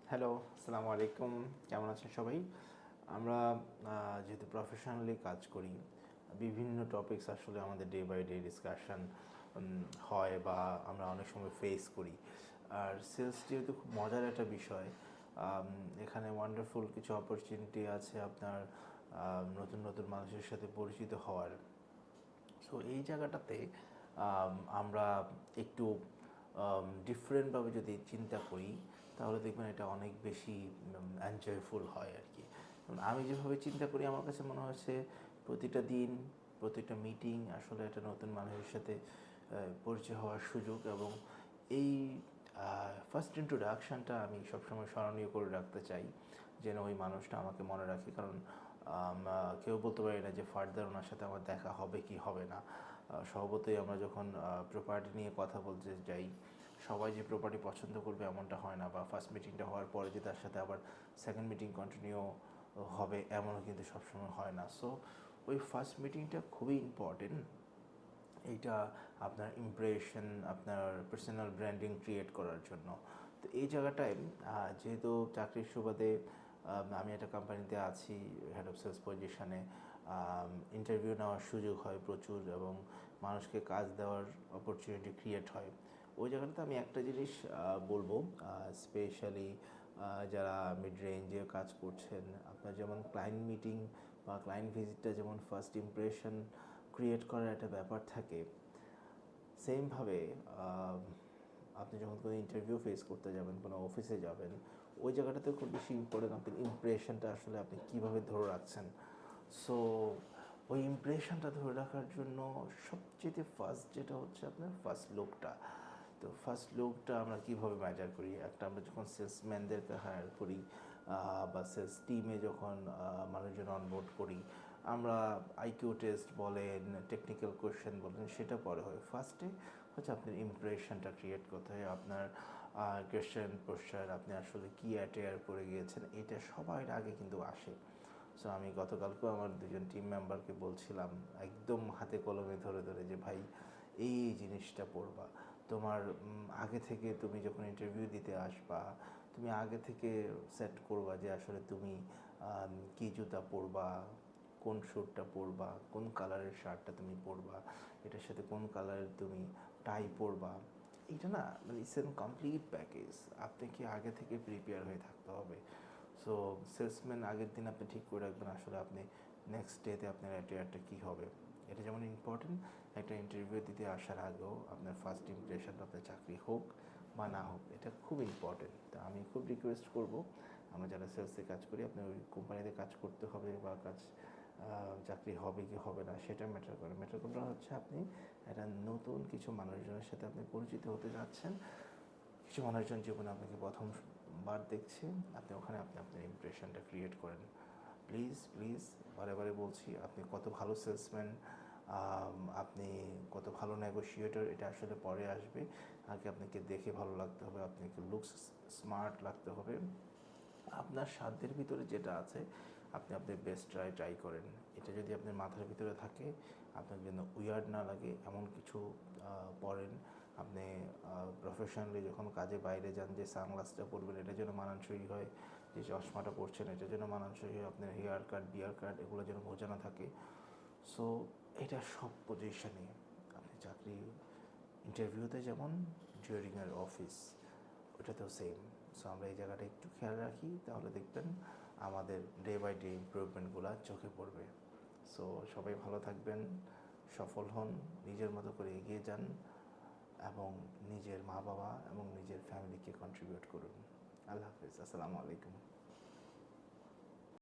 Hello, আসসালামু আলাইকুম। কেমন আছেন সবাই? আমরা যেহেতু প্রফেশনালি কাজ করি, বিভিন্ন টপিকস আসলে আমাদের ডে বাই ডে ডিসকাশন হয় বা আমরা অনেক সময় ফেস করি। আর সেলস যেহেতু খুব মজার একটা বিষয়, আম, এখানে ওয়ান্ডারফুল কিছু অপরচুনিটি আছে আপনার নতুন নতুন মানুষের সাথে পরিচিত হওয়ার। সো এই জায়গাটাতে আমরা একটু ডিফারেন্টভাবে যদি চিন্তা করি তাহলে দেখবেন এটা অনেক বেশি এনজয়ফুল হয় আর কি। আমি যেভাবে চিন্তা করি আমার কাছে মনে হচ্ছে প্রতিটা দিন, প্রতিটা মিটিং আসলে একটা নতুন মানুষের সাথে পরিচয় হওয়ার সুযোগ, এবং এই ফার্স্ট ইন্ট্রোডাকশানটা আমি সবসময় স্মরণীয় করে রাখতে চাই, যেন ওই মানুষটা আমাকে মনে রাখে। কারণ কেউ বলতে পারি না যে ফার্দার ওনার সাথে আমার দেখা হবে কি হবে না। স্বভাবতই আমরা যখন প্রপার্টি নিয়ে কথা বলতে যাই, সবাই যে প্রপার্টি পছন্দ করবে এমনটা হয় না, বা ফার্স্ট মিটিংটা হওয়ার পরে যে তার সাথে আবার সেকেন্ড মিটিং কন্টিনিউ হবে এমনও কিন্তু সবসময় হয় না। সো ওই ফার্স্ট মিটিংটা খুবই ইম্পর্টেন্ট। এইটা আপনার ইমপ্রেশন, আপনার পার্সোনাল ব্র্যান্ডিং ক্রিয়েট করার জন্য। তো এই জায়গাটায় যেহেতু চাকরির সুবাদে আমি একটা কোম্পানিতে আছি হেড অফ সেলস পজিশনে, ইন্টারভিউ নেওয়ার সুযোগ হয় প্রচুর, এবং মানুষকে কাজ দেওয়ার অপরচুনিটি ক্রিয়েট হয়। ওই জায়গাটাতে আমি একটা জিনিস বলবো, স্পেশালি যারা মিড রেঞ্জে কাজ করছেন, আপনার যেমন ক্লায়েন্ট মিটিং বা ক্লায়েন্ট ভিজিটটা যেমন ফার্স্ট ইমপ্রেশন ক্রিয়েট করার একটা ব্যাপার থাকে, সেমভাবে আপনি যখন কোনো ইন্টারভিউ ফেস করতে যাবেন, কোনো অফিসে যাবেন, ওই জায়গাটাতে খুব বেশি ইম্পর্টেন্ট আপনার ইমপ্রেশনটা আসলে আপনি কীভাবে ধরে রাখছেন। সো ওই ইমপ্রেশনটা ধরে রাখার জন্য সবচেয়ে ফার্স্ট যেটা হচ্ছে আপনার ফার্স্ট লুকটা। তো ফার্স্ট লুকটা আমরা কীভাবে মেজার করি, একটা আমরা যখন সেলসম্যানদেরকে হায়ার করি বা সেলস টিমে যখন মানুষজন অনবোর্ড করি, আমরা আইকিউ টেস্ট বলেন, টেকনিক্যাল কোয়েশ্চেন বলেন, সেটা পরে হয়। ফার্স্টে হচ্ছে আপনার ইমপ্রেশনটা ক্রিয়েট করতে হয়, আপনার কোয়েশ্চেন পোশ্চার, আপনি আসলে কী অ্যাটেয়ার করে গিয়েছেন, এটা সবার আগে কিন্তু আসে। সো আমি গতকালকেও আমার দুজন টিম মেম্বারকে বলছিলাম একদম হাতে কলমে ধরে ধরে যে ভাই এই জিনিসটা পড়বা, তোমার আগে থেকে তুমি যখন ইন্টারভিউ দিতে আসবা তুমি আগে থেকে সেট করবা যে আসলে তুমি কী জুতা পরবা, কোন শ্যুটটা পরবা, কোন কালারের শার্টটা তুমি পরবা, এটার সাথে কোন কালারের তুমি টাই পরবা। এটা না মানে ইটস এন কমপ্লিট প্যাকেজ, আপনাকে আগে থেকে প্রিপেয়ার হয়ে থাকতে হবে। সো সেলসম্যান আগের দিন আপনি ঠিক করে রাখবেন আসলে আপনি নেক্সট ডেতে আপনার অ্যাটেয়ারটা কী হবে। এটা যেমন ইম্পর্টেন্ট, একটা ইন্টারভিউ দিতে আসার আগেও আপনার ফার্স্ট ইমপ্রেশন, আপনার চাকরি হোক বা না হোক, এটা খুব ইম্পর্টেন্ট। তো আমি খুব রিকোয়েস্ট করব, আমরা যারা সেলসে কাজ করি, আপনি ওই কোম্পানিতে কাজ করতে হবে বা চাকরি হবে কি হবে না সেটা ম্যাটার করে। ম্যাটার করা হচ্ছে আপনি একটা নতুন কিছু মানুষজনের সাথে আপনি পরিচিত হতে যাচ্ছেন, কিছু মানুষজন জীবনে আপনাকে প্রথমবার দেখছে, আপনি ওখানে আপনি আপনার ইমপ্রেশনটা ক্রিয়েট করেন। প্লিজ প্লিজ বারে বারে বলছি, আপনি কত ভালো সেলসম্যান, আপনি কত ভালো নেগোশিয়েটর, এটা আসলে পরে আসবে। আগে আপনাকে দেখে ভালো লাগতে হবে, আপনাকে লুকস স্মার্ট লাগতে হবে। আপনার সাধ্যের ভিতরে যেটা আছে আপনি আপনার বেস্ট ট্রাই করেন। এটা যদি আপনার মাথার ভিতরে থাকে, আপনার জন্য উইয়ার্ড না লাগে এমন কিছু পরেন। আপনি প্রফেশনালি যখন কাজে বাইরে যান যে সানগ্লাসটা পরবেন এটা যেন মানানসই হয়, যে চশমাটা পরছেন এটা যেন মানানসই হয়, আপনার হেয়ার কাট, বিয়ার কাট এগুলো যেন বোঝানো থাকে। সো এটা সব পজিশনে, আপনি চাকরি ইন্টারভিউতে যেমন, ডিউরিংয়ের অফিস ওটাতেও সেম। সো আমরা এই জায়গাটা একটু খেয়াল রাখি, তাহলে দেখবেন আমাদের ডে বাই ডে ইমপ্রুভমেন্টগুলো চোখে পড়বে। সো সবাই ভালো থাকবেন, সফল হন, নিজের মতো করে এগিয়ে যান, এবং নিজের মা বাবা এবং নিজের ফ্যামিলিকে কন্ট্রিবিউট করুন। আল্লাহ হাফিজ, আসসালামু আলাইকুম।